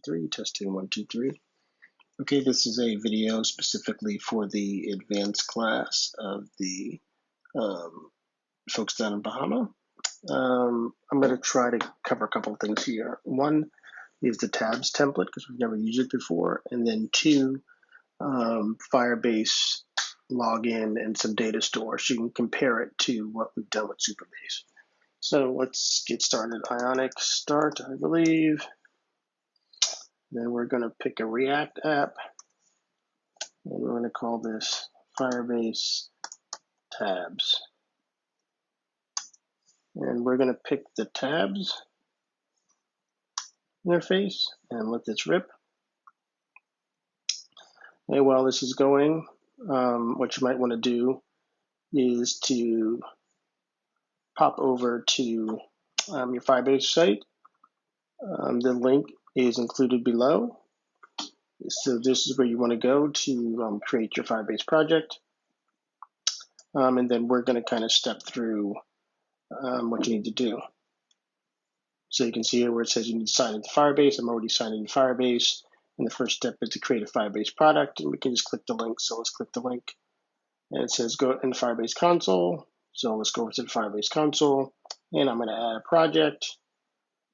2, 3, testing 1, 2, 3. Okay, this is a video specifically for the advanced class of the folks down in Bahamas. I'm going to try to cover a couple of things here. One is the tabs template because we've never used it before, and then two, Firebase login and some data store so you can compare it to what we've done with Superbase. So let's get started. Ionic start, I believe. Then we're going to pick a React app, and we're going to call this Firebase tabs. And we're going to pick the tabs interface and let this rip. And while this is going, what you might want to do is to pop over to your Firebase site. The link is included below. So this is where you want to go to create your Firebase project. And then we're going to kind of step through what you need to do. So you can see here where it says you need to sign into Firebase. I'm already signed into Firebase. And the first step is to create a Firebase product. And we can just click the link. So let's click the link. And it says go in Firebase Console. So let's go over to the Firebase Console. And I'm going to add a project.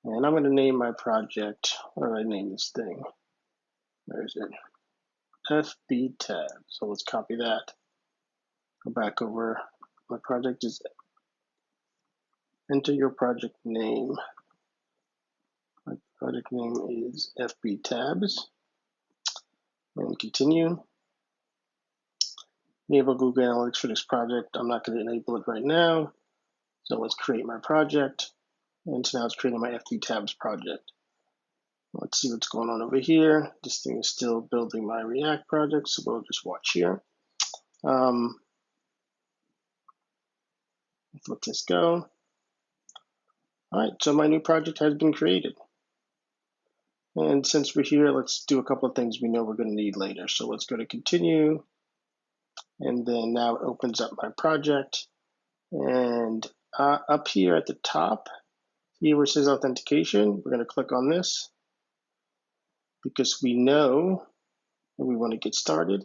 And I'm going to name my project. What do I name this thing? Where is it? FB tab. So let's copy that. Go back over. My project is enter your project name. My project name is FB tabs. And continue. Enable Google Analytics for this project. I'm not going to enable it right now. So let's create my project. And so now it's creating my FB tabs project. Let's see what's going on over here. This thing is still building my React project, so we'll just watch here. Let's let this go. All right, so my new project has been created. And since we're here, let's do a couple of things we know we're going to need later. So let's go to continue. And then now it opens up my project. And up here at the top, here where it says Authentication, we're going to click on this because we know that we want to get started.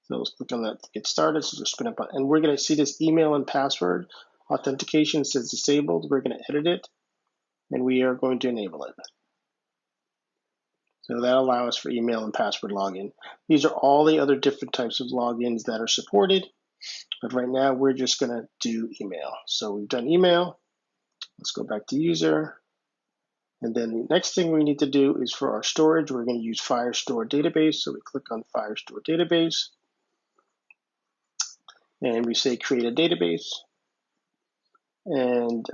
So let's click on that to get started. So just spin up, and we're going to see this email and password authentication says disabled. We're going to edit it, and we are going to enable it. So that allows us for email and password login. These are all the other different types of logins that are supported, but right now we're just going to do email. So we've done email. Let's go back to user. And then the next thing we need to do is for our storage, we're going to use Firestore Database. So we click on Firestore Database. And we say create a database. And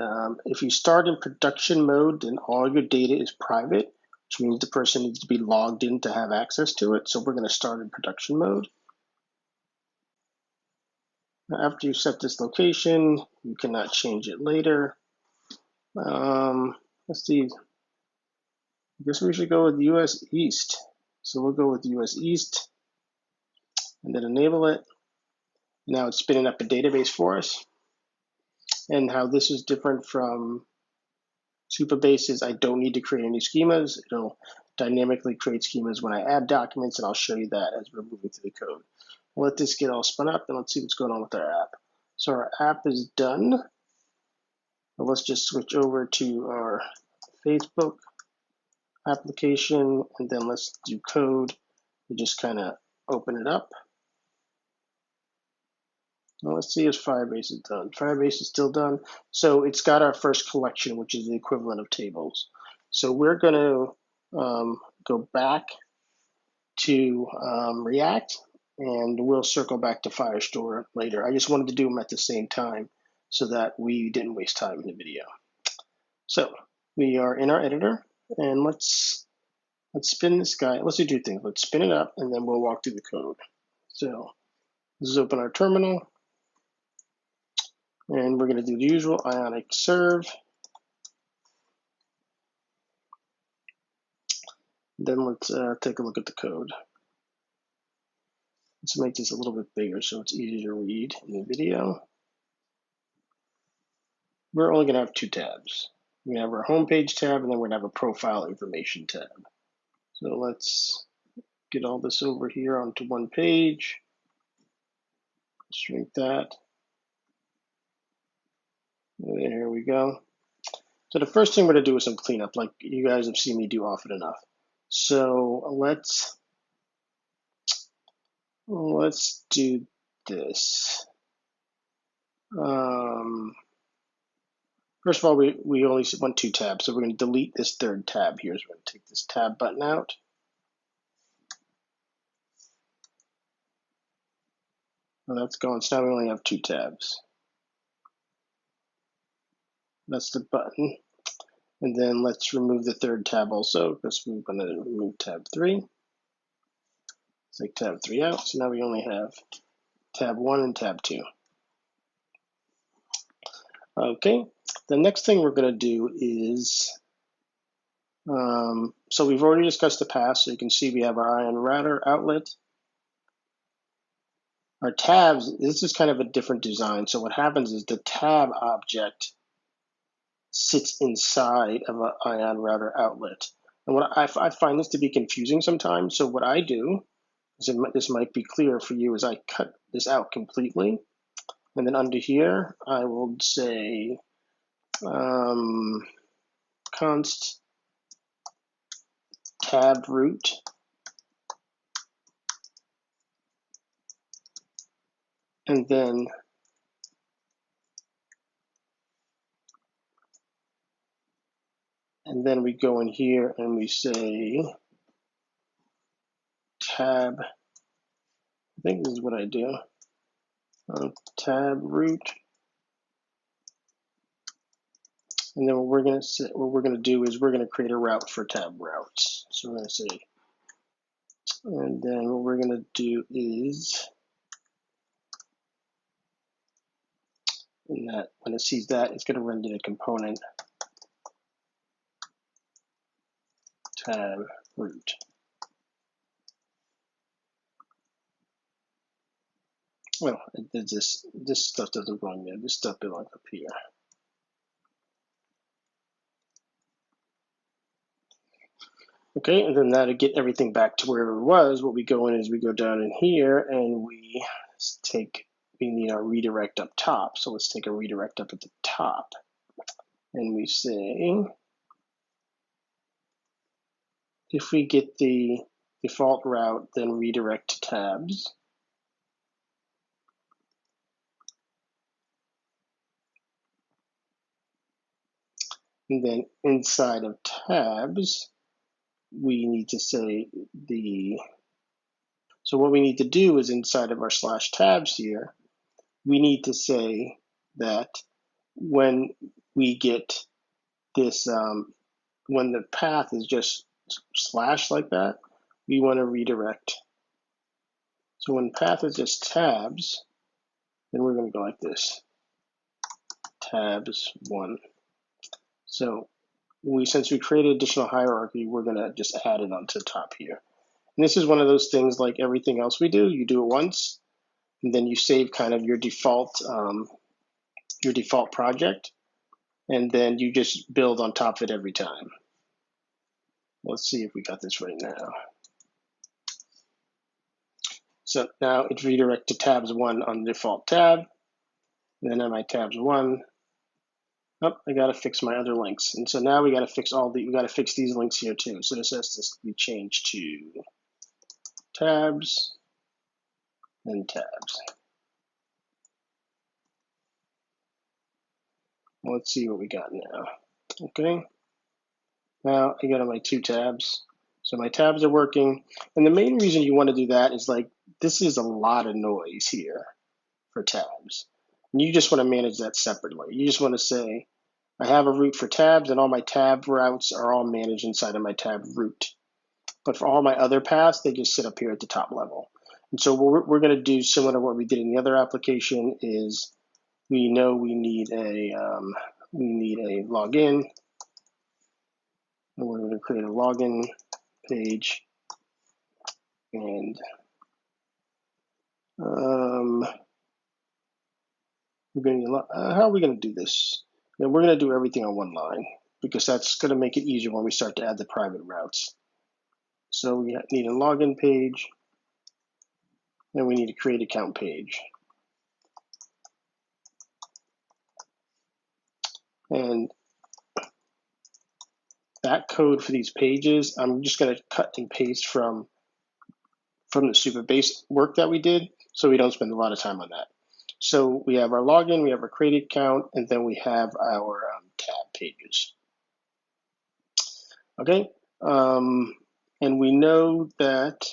if you start in production mode, then all your data is private, which means the person needs to be logged in to have access to it. So we're going to start in production mode. Now, after you set this location, you cannot change it later. Let's see. I guess we should go with US East. So we'll go with US East and then enable it. Now it's spinning up a database for us. And how this is different from Superbase is I don't need to create any schemas. It'll dynamically create schemas when I add documents, and I'll show you that as we're moving through the code. We'll let this get all spun up, and let's see what's going on with our app. So our app is done. Now let's just switch over to our Facebook application, and then let's do code. We just kind of open it up. Now let's see if Firebase is done. Firebase is still done. So it's got our first collection, which is the equivalent of tables. So we're going to go back to React, and we'll circle back to Firestore later. I just wanted to do them at the same time so that we didn't waste time in the video. So we are in our editor, and let's spin this guy. Let's do two things. Let's spin it up, and then we'll walk through the code. So let's open our terminal. And we're going to do the usual Ionic serve. Then let's take a look at the code. Let's make this a little bit bigger so it's easier to read in the video. We're only going to have two tabs. We're gonna have our homepage tab, and then we're gonna have a profile information tab. So let's get all this over here onto one page. Shrink that. There we go. So the first thing we're gonna do is some cleanup, like you guys have seen me do often enough. So let's do this. First of all, we only want 2 tabs, so we're going to delete this third tab here. So we're going to take this tab button out. Well, that's gone. So now we only have 2 tabs. That's the button. And then let's remove the third tab also, because we're going to remove tab 3. Let's take tab 3 out. So now we only have tab 1 and tab 2. Okay, the next thing we're going to do is, so we've already discussed the path, so you can see we have our Ion router outlet. Our tabs, this is kind of a different design. So what happens is the tab object sits inside of an Ion router outlet. And what I find this to be confusing sometimes. So what I do, this might be clear for you, is I cut this out completely. And then under here, I will say const tab root. And then we go in here and we say tab, I think this is what I do, tab root. And then what we're going to do is we're going to create a route for tab routes. So we're going to say, and then what we're going to do is, in that when it sees that, it's going to render the component tab root. Well, this stuff doesn't belong there. This stuff belongs up here. Okay, and then that'll get everything back to where it was. What we go in is we go down in here and we need our redirect up top. So let's take a redirect up at the top. And we say, if we get the default route, then redirect to tabs. And then inside of tabs, we need to say so what we need to do is inside of our /tabs here, we need to say that when we get this, when the path is just slash like that, we want to redirect. So when path is just tabs, then we're going to go like this, tabs 1. So since we created additional hierarchy, we're going to just add it onto the top here. And this is one of those things like everything else we do. You do it once, and then you save kind of your default project, and then you just build on top of it every time. Let's see if we got this right now. So now it's redirect to tabs 1 on the default tab. And then on my tabs 1, oh, I got to fix my other links. And so now we got to fix these links here too. So this has to be changed to tabs and tabs. Let's see what we got now. Okay. Now I got on my 2 tabs. So my tabs are working. And the main reason you want to do that is like, this is a lot of noise here for tabs. And you just want to manage that separately. You just want to say, I have a route for tabs and all my tab routes are all managed inside of my tab route. But for all my other paths, they just sit up here at the top level. And so what we're going to do similar to what we did in the other application is we know we need a login. And we're going to create a login page. And how are we going to do this? And we're going to do everything on one line. because that's going to make it easier when we start to add the private routes. So we need a login page, and we need a create account page. And that code for these pages, I'm just going to cut and paste from the Superbase work that we did, so we don't spend a lot of time on that. So we have our login, we have our create account, and then we have our tab pages. Okay, and we know that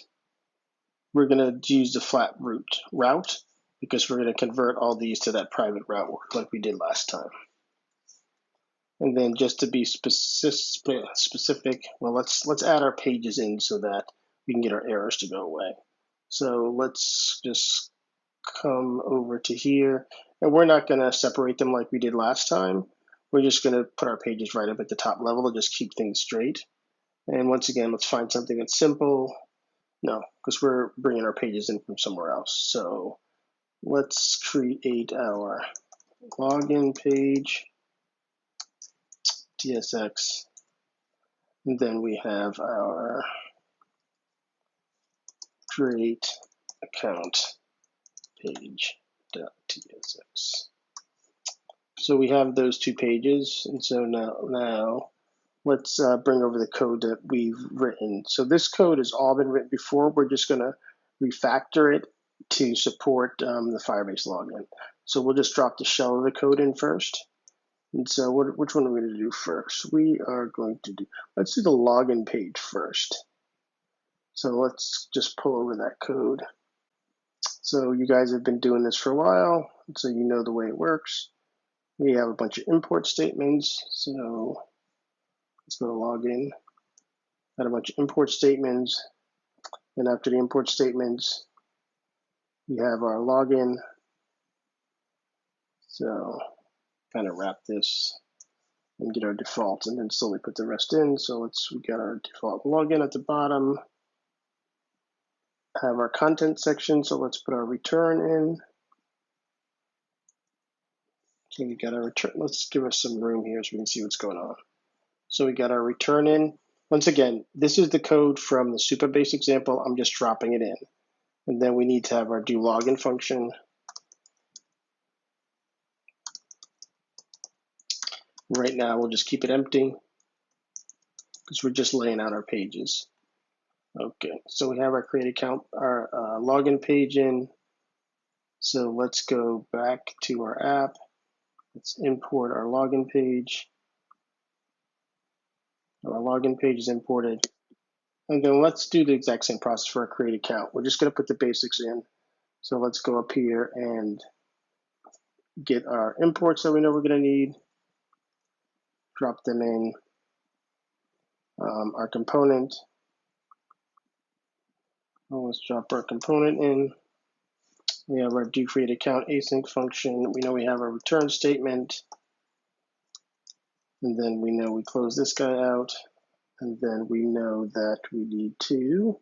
we're going to use the flat route because we're going to convert all these to that private route work like we did last time. And then just to be specific, well, let's add our pages in so that we can get our errors to go away. So let's just come over to here, and we're not going to separate them like we did last time. We're just going to put our pages right up at the top level to just keep things straight. And once again, let's find something that's simple. No, because we're bringing our pages in from somewhere else. So let's create our login page, TSX, and then we have our create account page.tsx. So we have those two pages, and so now let's bring over the code that we've written. So this code has all been written before. We're just going to refactor it to support the Firebase login. So we'll just drop the shell of the code in first. And so which one are we going to do first? We are going to do, let's do the login page first. So let's just pull over that code. So you guys have been doing this for a while, so you know the way it works. We have a bunch of import statements. So let's go to login. Got a bunch of import statements. And after the import statements, we have our login. So kind of wrap this and get our default and then slowly put the rest in. So we got our default login at the bottom. Have our content section. So let's put our return in. So we got our return. Let's give us some room here so we can see what's going on. So we got our return in. Once again, this is the code from the Superbase example. I'm just dropping it in. And then we need to have our do login function. Right now, we'll just keep it empty because we're just laying out our pages. Okay, so we have our create account, our login page in. So let's go back to our app. Let's import our login page. Our login page is imported. And then let's do the exact same process for our create account. We're just going to put the basics in. So let's go up here and get our imports that we know we're going to need. Drop them in. Our component. Let's drop our component in. We have our do create account async function. We know we have our return statement. And then we know we close this guy out. And then we know that we need to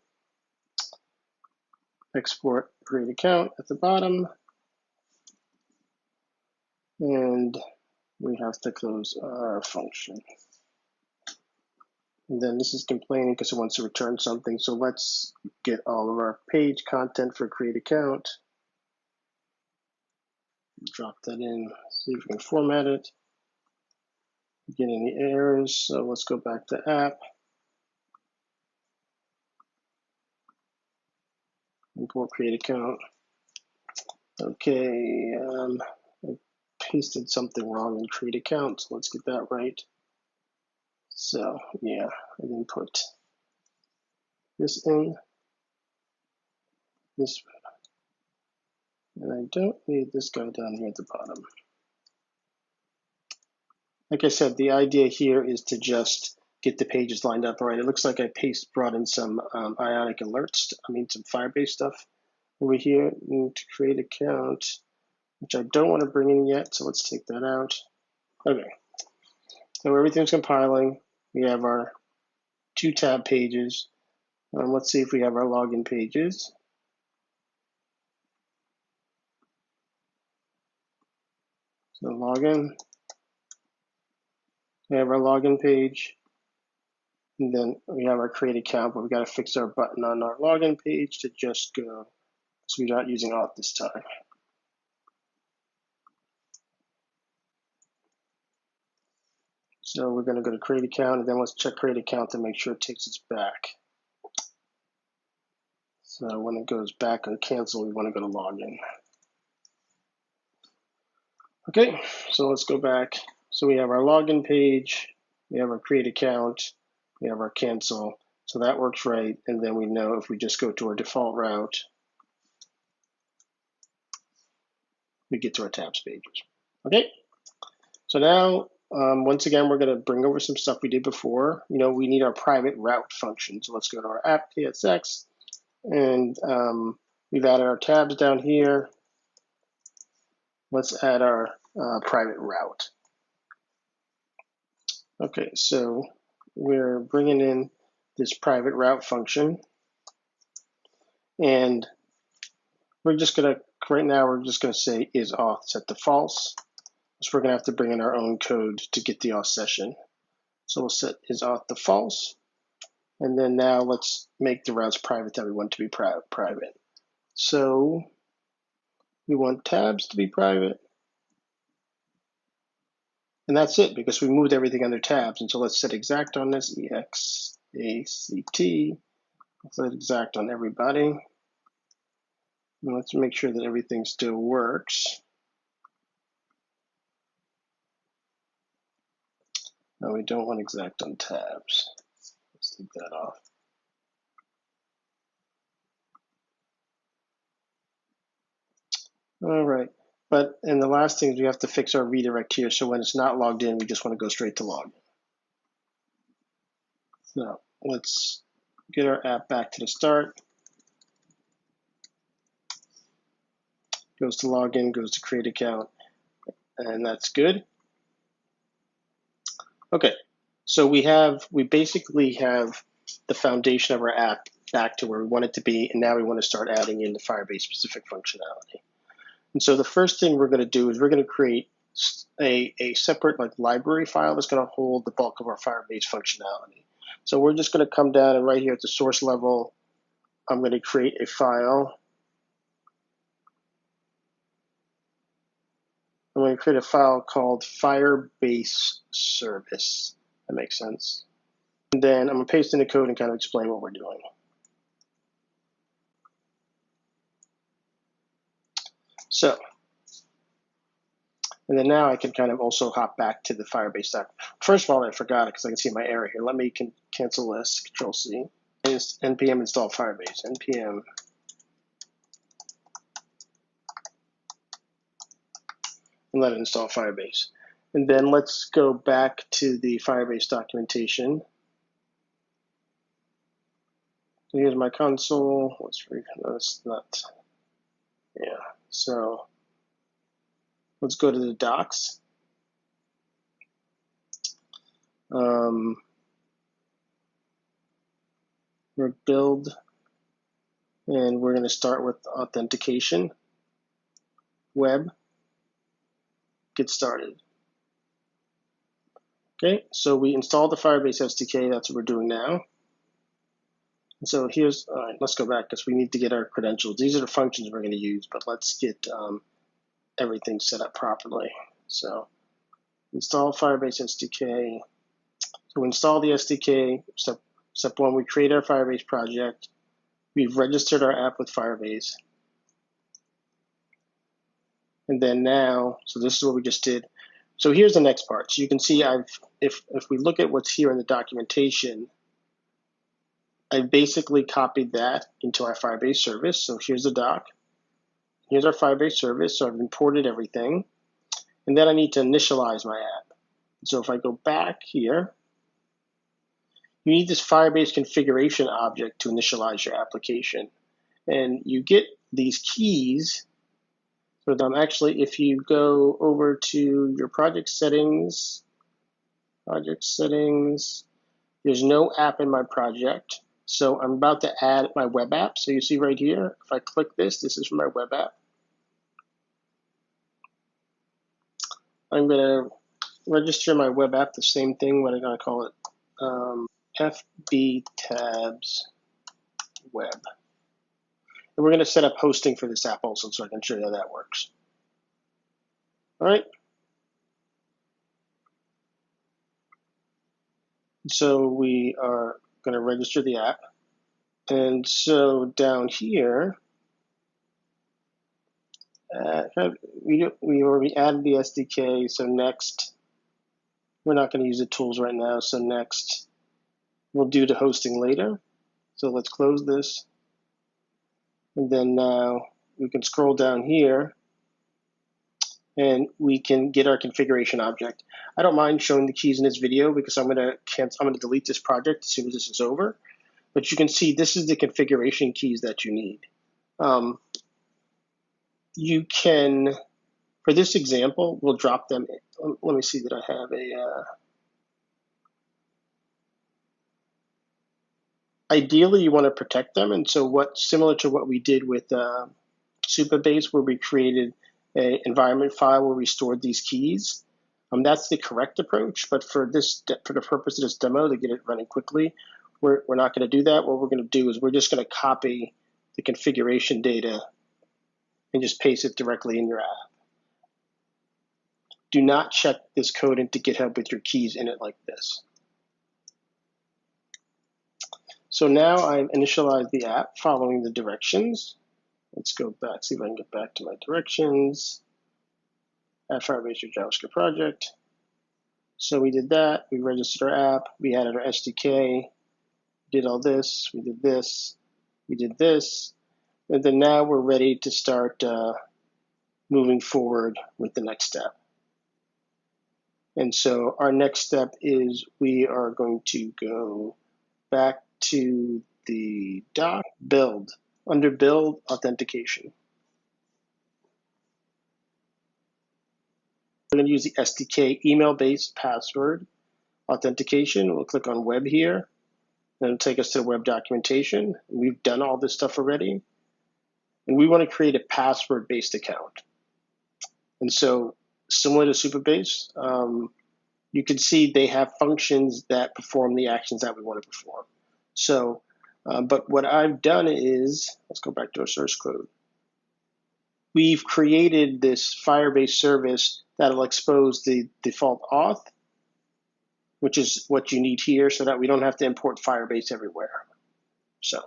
export create account at the bottom. And we have to close our function. And then this is complaining because it wants to return something. So let's get all of our page content for create account. Drop that in, see if we can format it. Get any errors. So let's go back to app. Import create account. Okay, I pasted something wrong in create account, so let's get that right. So yeah, I didn't put this in. This, and I don't need this guy down here at the bottom. Like I said, the idea here is to just get the pages lined up. All right, it looks like I brought in some Ionic alerts, some Firebase stuff over here. Need to create account, which I don't want to bring in yet, so let's take that out. Okay, so everything's compiling. We have our 2 tab pages. Let's see if we have our login pages. So login. We have our login page, and then we have our create account, but we got to fix our button on our login page to just go, so we're not using auth this time. So we're going to go to create account, and then let's check create account to make sure it takes us back. So when it goes back on cancel, we want to go to login. Okay, so let's go back. So we have our login page, we have our create account, we have our cancel. So that works right. And then we know if we just go to our default route, we get to our tabs pages. Okay, so now once again, we're going to bring over some stuff we did before. We need our private route function. So let's go to our app.tsx, and we've added our tabs down here. Let's add our private route. Okay, so we're bringing in this private route function, and we're just going to, right now, we're just going to say is auth set to false. So we're going to have to bring in our own code to get the auth session. So we'll set is auth to false. And then now let's make the routes private that we want to be private. So we want tabs to be private. And that's it, because we moved everything under tabs. And so let's set exact on this, EXACT. Let's set exact on everybody. And let's make sure that everything still works. No, we don't want exact on tabs. Let's take that off. All right, and the last thing is we have to fix our redirect here. So when it's not logged in, we just want to go straight to login. So let's get our app back to the start. Goes to login, goes to create account, and that's good. Okay, so we basically have the foundation of our app back to where we want it to be, and now we want to start adding in the Firebase specific functionality. And so the first thing we're going to do is we're going to create a separate library file that's going to hold the bulk of our Firebase functionality. So we're just going to come down, and right here at the source level, I'm going to create a file. I'm going to create a file called Firebase Service. That makes sense. And then I'm going to paste in the code and kind of explain what we're doing. So, and then now I can kind of also hop back to the Firebase doc. First of all, I forgot it because I can see my error here. Let me cancel this, Control-C. npm install Firebase, npm and let it install Firebase. And then let's go back to the Firebase documentation. So here's my console. That's not, yeah. So let's go to the docs. We're build, and we're going to start with authentication, web, get started. Okay, so we installed the Firebase SDK. That's what we're doing now. And so here's, all right, let's go back because we need to get our credentials. These are the functions we're going to use, but let's get everything set up properly. So install Firebase SDK. So we install the SDK. Step one, we create our Firebase project. We've registered our app with Firebase. And then now, so this is what we just did. So here's the next part. So you can see if we look at what's here in the documentation, I basically copied that into our Firebase service. So here's the doc. Here's our Firebase service. So I've imported everything. And then I need to initialize my app. So if I go back here, you need this Firebase configuration object to initialize your application. And you get these keys. So actually, if you go over to your project settings, there's no app in my project. So I'm about to add my web app. So you see right here, if I click this, this is for my web app. I'm going to register my web app the same thing. What am I going to call it? FB tabs web. And we're going to set up hosting for this app also, so I can show you how that works. All right. So we are going to register the app. And so down here, we already added the SDK. So next, we're not going to use the tools right now. So next, we'll do the hosting later. So let's close this. And then now we can scroll down here and we can get our configuration object. I don't mind showing the keys in this video because I'm going to delete this project as soon as this is over. But you can see this is the configuration keys that you need. You can, for this example, we'll drop them. Let me see that I have a. Ideally, you want to protect them, and so similar to what we did with Supabase, where we created an environment file where we stored these keys. That's the correct approach, but for the purpose of this demo, to get it running quickly, we're not going to do that. What we're going to do is we're just going to copy the configuration data and just paste it directly in your app. Do not check this code into GitHub with your keys in it like this. So now I've initialized the app following the directions. Let's go back, see if I can get back to my directions. Add Firebase your JavaScript project. So we did that, we registered our app, we added our SDK, did all this, we did this, we did this, and then now we're ready to start moving forward with the next step. And so our next step is we are going to go back to the doc, build, under build, authentication. We're going to use the SDK email-based password authentication. We'll click on web here, and it'll take us to the web documentation. We've done all this stuff already. And we want to create a password-based account. And so similar to Supabase, you can see they have functions that perform the actions that we want to perform. So, but what I've done is, let's go back to our source code. We've created this Firebase service that'll expose the default auth, which is what you need here so that we don't have to import Firebase everywhere. So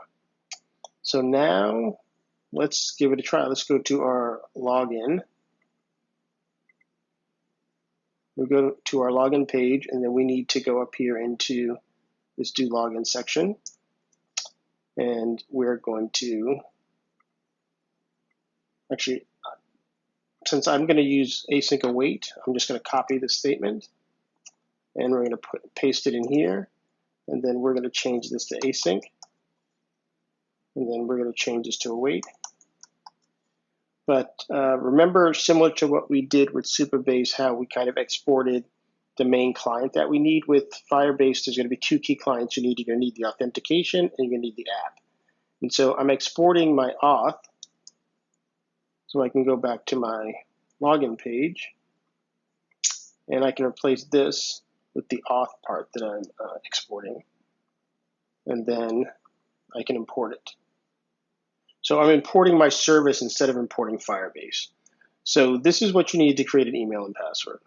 now let's give it a try. Let's go to our login. We go to our login page, and then we need to go up here into this do login section. And we're going to, actually, since I'm going to use async await, I'm just going to copy the statement. And we're going to paste it in here. And then we're going to change this to async. And then we're going to change this to await. But remember, similar to what we did with Supabase, how we kind of exported the main client that we need with Firebase, there's going to be two key clients you need. You're going to need the authentication and you're going to need the app. And so I'm exporting my auth so I can go back to my login page. And I can replace this with the auth part that I'm exporting. And then I can import it. So I'm importing my service instead of importing Firebase. So this is what you need to create an email and password.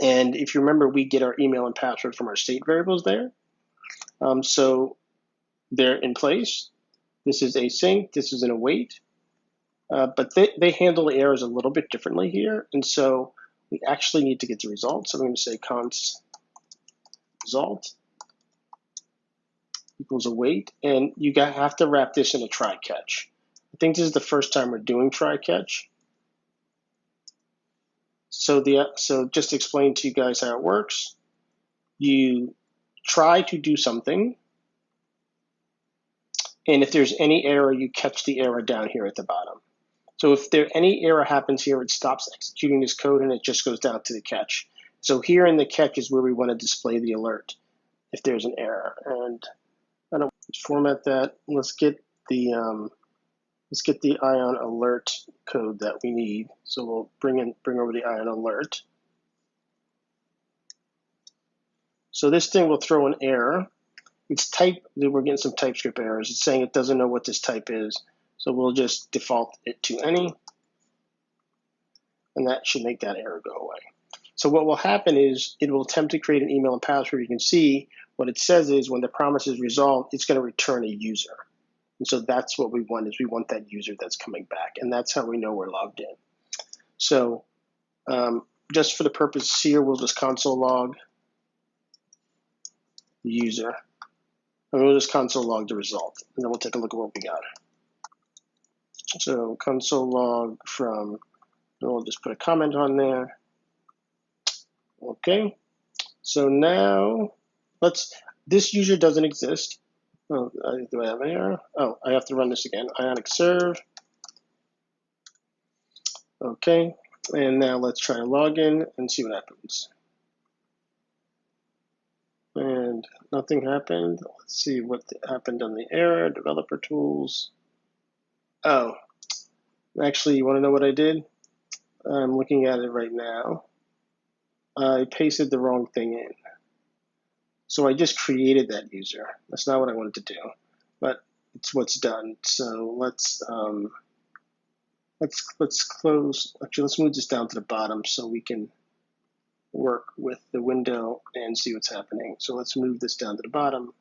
And if you remember, we get our email and password from our state variables there. So they're in place. This is async, this is an await. But they handle the errors a little bit differently here. And so we actually need to get the result. So I'm going to say const result equals await. And you have to wrap this in a try catch. I think this is the first time we're doing try catch. So just to explain to you guys how it works, you try to do something, and if there's any error, you catch the error down here at the bottom. So if any error happens here, it stops executing this code and it just goes down to the catch. So here in the catch is where we want to display the alert if there's an error. And I don't format that. Let's get the Ion alert code that we need. So we'll bring over the Ion alert. So this thing will throw an error. It's type, we're getting some TypeScript errors. It's saying it doesn't know what this type is. So we'll just default it to any, and that should make that error go away. So what will happen is it will attempt to create an email and password. You can see what it says is when the promise is resolved, it's going to return a user. And so that's what we want, is we want that user that's coming back. And that's how we know we're logged in. So just for the purpose here, we'll just console log the user. And we'll just console log the result. And then we'll take a look at what we got. So console log from, and we'll just put a comment on there. Okay. So now this user doesn't exist. Oh, do I have an error? Oh, I have to run this again. Ionic serve. Okay. And now let's try to log in and see what happens. And nothing happened. Let's see what happened on the error. Developer tools. Oh, actually, you want to know what I did? I'm looking at it right now. I pasted the wrong thing in. So I just created that user. That's not what I wanted to do, but it's what's done. So let's close. Actually, let's move this down to the bottom so we can work with the window and see what's happening. So let's move this down to the bottom.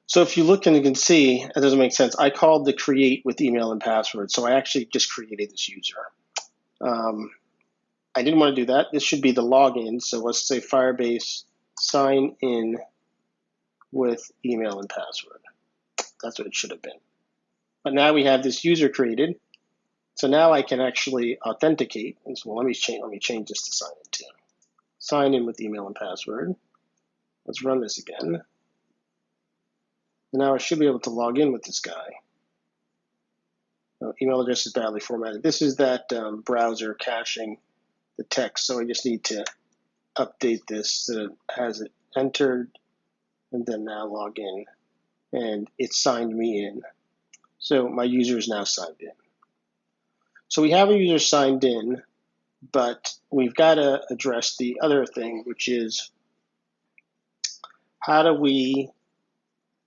So if you look and you can see, it doesn't make sense. I called the create with email and password. So I actually just created this user. I didn't want to do that. This should be the login. So let's say Firebase sign in with email and password. That's what it should have been. But now we have this user created. So now I can actually authenticate. And so let me change this to sign in too. Sign in with email and password. Let's run this again. And now I should be able to log in with this guy. Email address is badly formatted. This is that browser caching the text. So I just need to update this so it has it entered, and then now log in. And it signed me in. So my user is now signed in. So we have a user signed in, but we've got to address the other thing, which is how do we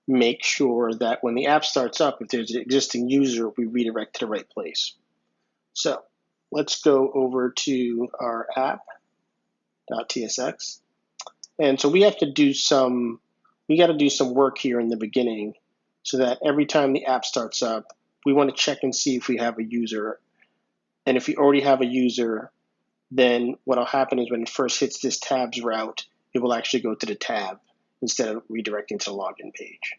make sure that when the app starts up, if there's an existing user, we redirect to the right place. So let's go over to our app.tsx. And so we have to do some work here in the beginning so that every time the app starts up, we want to check and see if we have a user. And if we already have a user, then what will happen is when it first hits this tabs route, it will actually go to the tab instead of redirecting to the login page.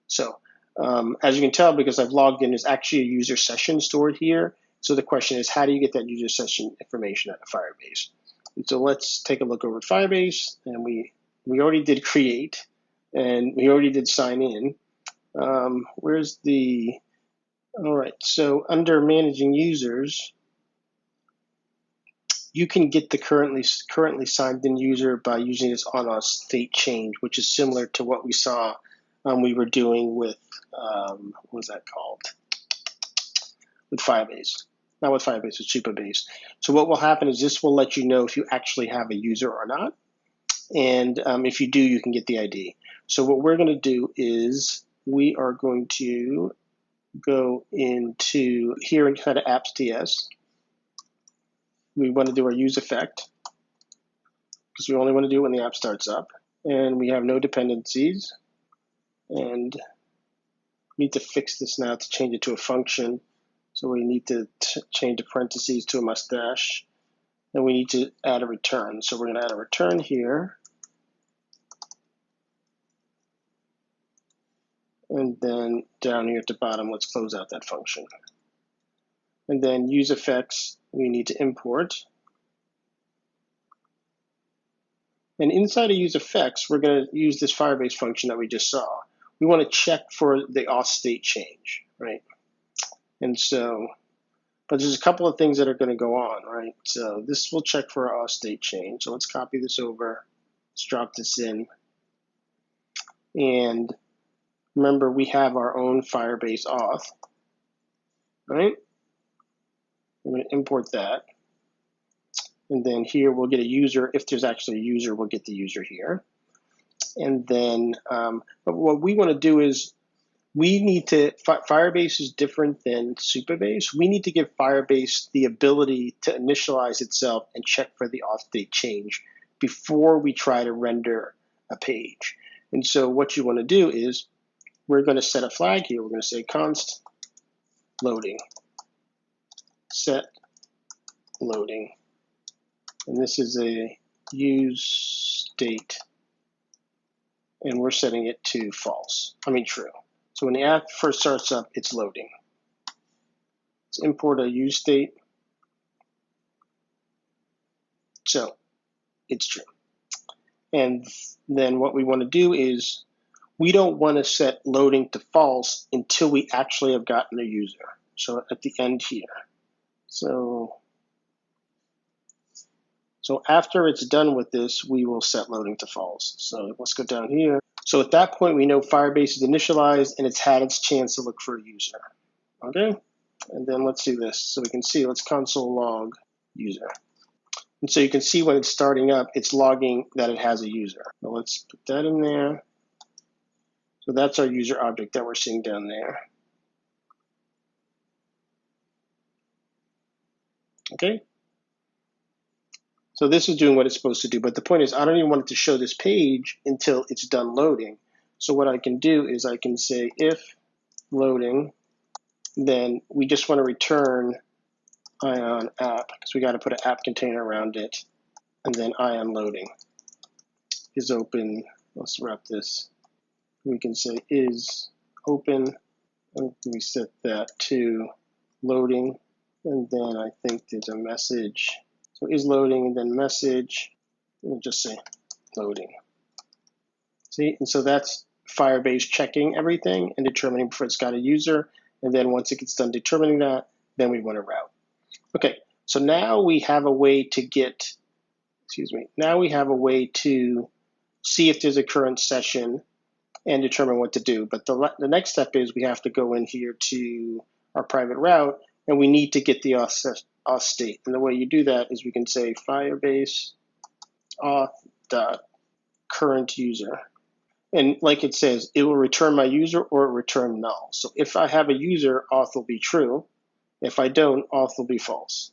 So as you can tell, because I've logged in, there's actually a user session stored here. So the question is, how do you get that user session information out of Firebase? And so let's take a look over at Firebase. And we already did create, and we already did sign in. Where's the, all right, so under managing users, you can get the currently signed in user by using this on state change, which is similar to what we saw we were doing with, what was that called? With Firebase. Not with Firebase, with Supabase. So what will happen is this will let you know if you actually have a user or not. And if you do, you can get the ID. So what we're going to do is we are going to go into here inside of apps.ts. We want to do our use effect because we only want to do it when the app starts up. And we have no dependencies. And we need to fix this now to change it to a function. So we need to change the parentheses to a mustache. And we need to add a return. So we're going to add a return here. And then down here at the bottom, let's close out that function. And then use effects, we need to import. And inside of use effects, we're going to use this Firebase function that we just saw. We want to check for the auth state change, right? And so, but there's a couple of things that are going to go on, right? So this will check for our auth state change. So let's copy this over. Let's drop this in. And remember, we have our own Firebase auth, right? I'm going to import that. And then here we'll get a user. If there's actually a user, we'll get the user here. And then but what we want to do is we need to, Firebase is different than Supabase. We need to give Firebase the ability to initialize itself and check for the auth date change before we try to render a page. And so what you want to do is we're going to set a flag here. We're going to say const loading, set loading. And this is a use state. And we're setting it to false, true. So when the app first starts up, it's loading. Let's import a use state. So it's true. And then what we want to do is we don't want to set loading to false until we actually have gotten a user. So at the end here. So after it's done with this, we will set loading to false. So let's go down here. So at that point, we know Firebase is initialized and it's had its chance to look for a user. Okay? And then let's do this. So we can see, let's console log user. And so you can see when it's starting up, it's logging that it has a user. So let's put that in there. So that's our user object that we're seeing down there. Okay? So this is doing what it's supposed to do. But the point is, I don't even want it to show this page until it's done loading. So what I can do is I can say if loading, then we just want to return Ion app, because we got to put an app container around it. And then Ion loading is open. Let's wrap this. We can say is open, and we set that to loading, and then I think there's a message. So is loading, and then message, we'll just say loading. See, and so that's Firebase checking everything and determining if it's got a user, and then once it gets done determining that, then we want to route. Okay, so now we have a way to get, now we have a way to see if there's a current session and determine what to do. But the next step is we have to go in here to our private route, and we need to get the auth state. And the way you do that is we can say Firebase auth dot current user. And like it says, it will return my user or return null. So if I have a user, auth will be true. If I don't, auth will be false.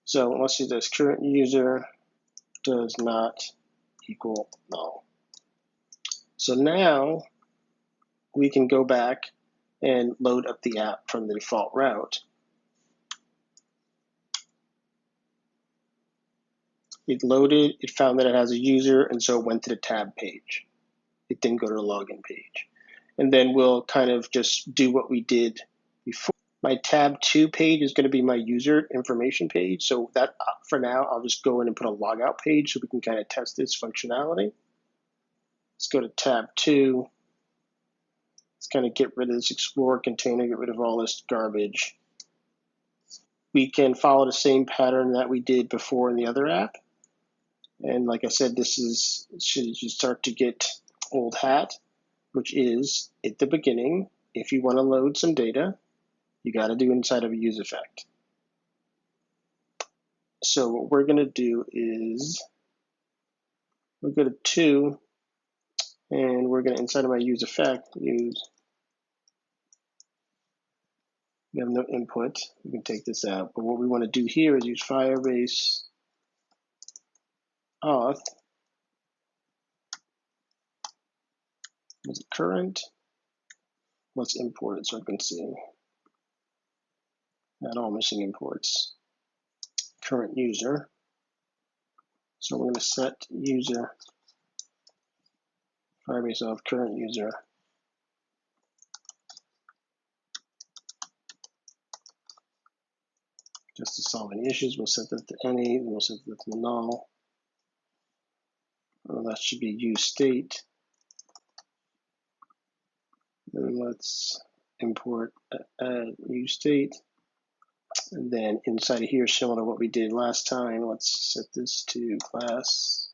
So let's do this. Current user does not equal null. So now we can go back and load up the app from the default route. It loaded, it found that it has a user, and so it went to the tab page. It didn't go to the login page. And then we'll kind of just do what we did before. My tab 2 page is going to be my user information page. So that for now, I'll just go in and put a logout page so we can kind of test this functionality. Let's go to tab 2. Let's kind of get rid of this Explorer container, get rid of all this garbage. We can follow the same pattern that we did before in the other app. And like I said, this is, should you start to get old hat, which is at the beginning, if you want to load some data, you got to do inside of a use effect. So what we're going to do is we'll go to 2, and we're going to, inside of my use effect, use, we have no input. We can take this out. But what we want to do here is use Firebase auth. Is it current? Let's import it so I can see. Not all missing imports. Current user. So we're going to set user, Firebase auth current user. Just to solve any issues, we'll set that to any, we'll set that to null. That should be use state. And let's import use state. And then inside of here, similar to what we did last time, let's set this to class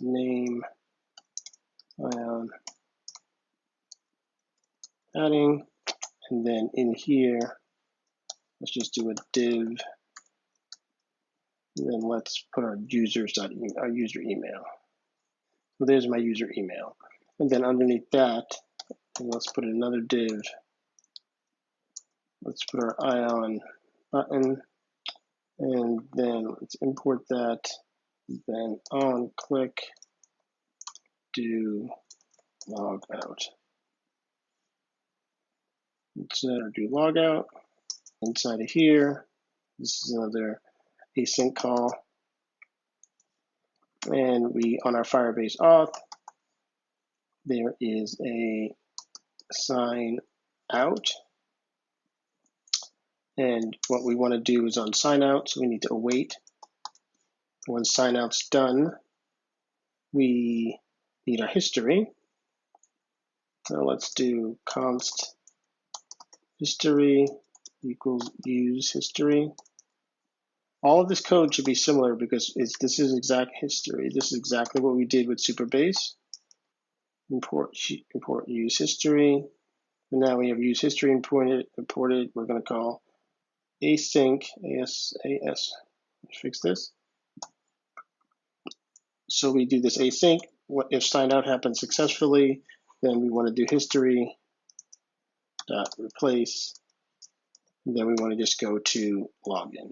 name, adding, and then in here, let's just do a div, and then let's put our user email. Well, there's my user email. And then underneath that, and let's put another div. Let's put our Ion button, and then let's import that. Then on click, do log out. Let's do log out. Inside of here, this is another async call. And we, on our Firebase auth, there is a sign out. And what we want to do is on sign out, so we need to await. When sign out's done, we need our history. So let's do const history equals use history. All of this code should be similar because this is exact history. This is exactly what we did with Superbase. Import use history. And now we have use history imported. We're going to call async as. Let's fix this. So we do this async. If sign out happens successfully, then we want to do history dot replace. And then we want to just go to login.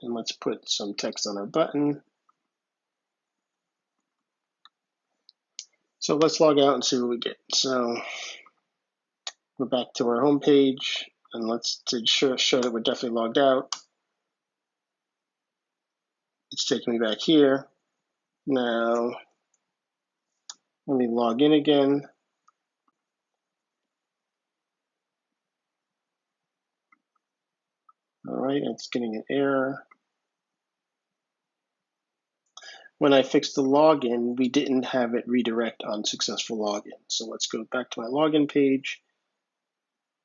And let's put some text on our button. So let's log out and see what we get. So we're back to our home page, and let's to show that we're definitely logged out. It's taking me back here. Now let me log in again. All right, it's getting an error. When I fixed the login, we didn't have it redirect on successful login. So let's go back to my login page.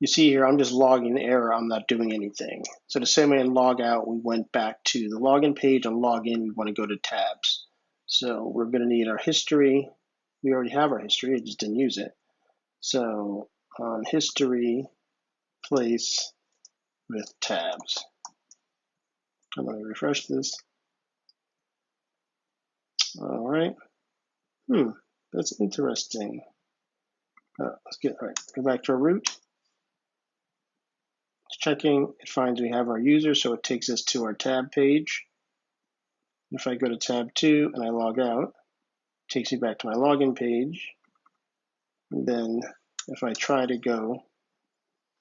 You see here, I'm just logging error. I'm not doing anything. So the same way in log out, we went back to the login page. On login, we want to go to tabs. So we're going to need our history. We already have our history. I just didn't use it. So on history, place with tabs. I'm going to refresh this. All right. That's interesting. Let's get all right. Go back to our root. It's checking. It finds we have our user, so it takes us to our tab page. If I go to tab 2 and I log out, it takes me back to my login page. And then if I try to go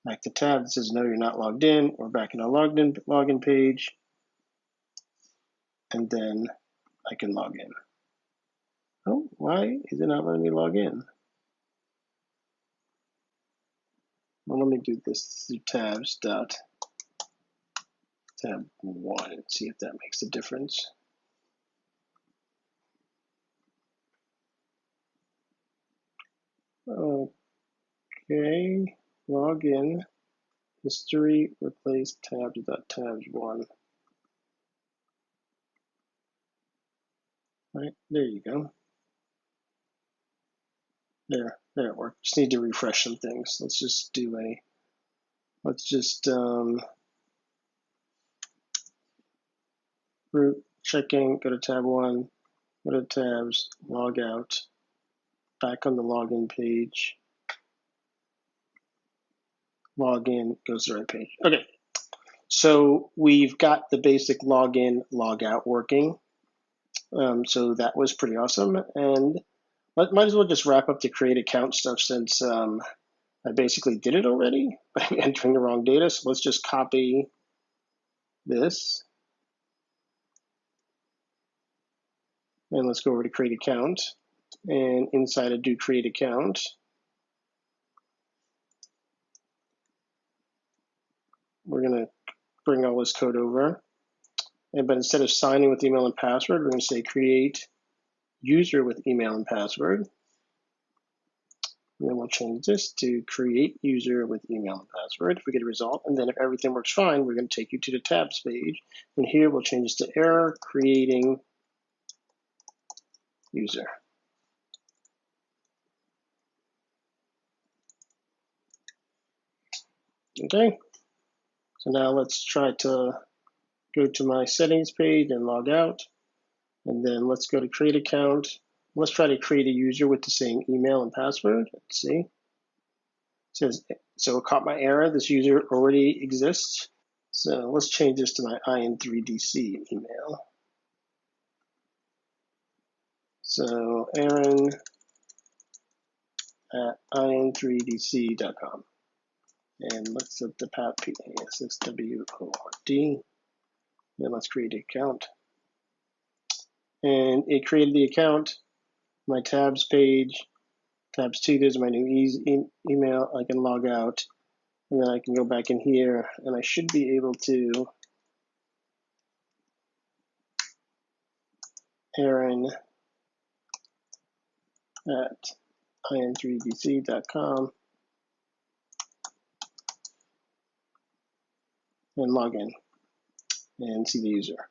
back to tab, it says no, you're not logged in. We're back in our login page, and then I can log in. Oh, why is it not letting me log in? Well, let me do this through tabs dot tab 1 and see if that makes a difference. Okay, log in, history, replace tabs dot tabs 1. All right, there you go. There it worked. Just need to refresh some things. Let's just root, checking, go to tab 1, go to tabs, log out, back on the login page, log in, goes to the right page. Okay, so we've got the basic login, log out working. So that was pretty awesome. And might as well just wrap up the create account stuff since I basically did it already by entering the wrong data. So let's just copy this. And let's go over to create account. And inside of do create account, we're going to bring all this code over. But instead of signing with email and password, we're going to say create user with email and password. And then we'll change this to create user with email and password if we get a result. And then if everything works fine, we're going to take you to the tabs page. And here we'll change this to error creating user. Okay, so now let's try to go to my settings page and log out. And then let's go to create account. Let's try to create a user with the same email and password. Let's see. It says, so it caught my error. This user already exists. So let's change this to my IN3DC email. So Aaron at in3dc.com. And let's set the path PASSWORD. Then let's create an account. And it created the account. My tabs page, tabs 2, there's my new email. I can log out. And then I can go back in here, and I should be able to Aaron at in3dc.com and log in and see the user.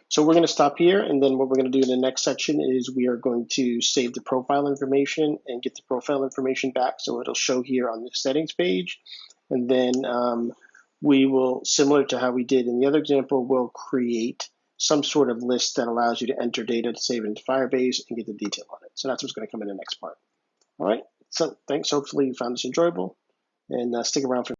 So we're going to stop here, and then what we're going to do in the next section is we are going to save the profile information and get the profile information back, so it'll show here on the settings page. And then we will, similar to how we did in the other example, we'll create some sort of list that allows you to enter data to save it into Firebase and get the detail on it. So that's what's going to come in the next part. All right, so thanks. Hopefully you found this enjoyable, and stick around for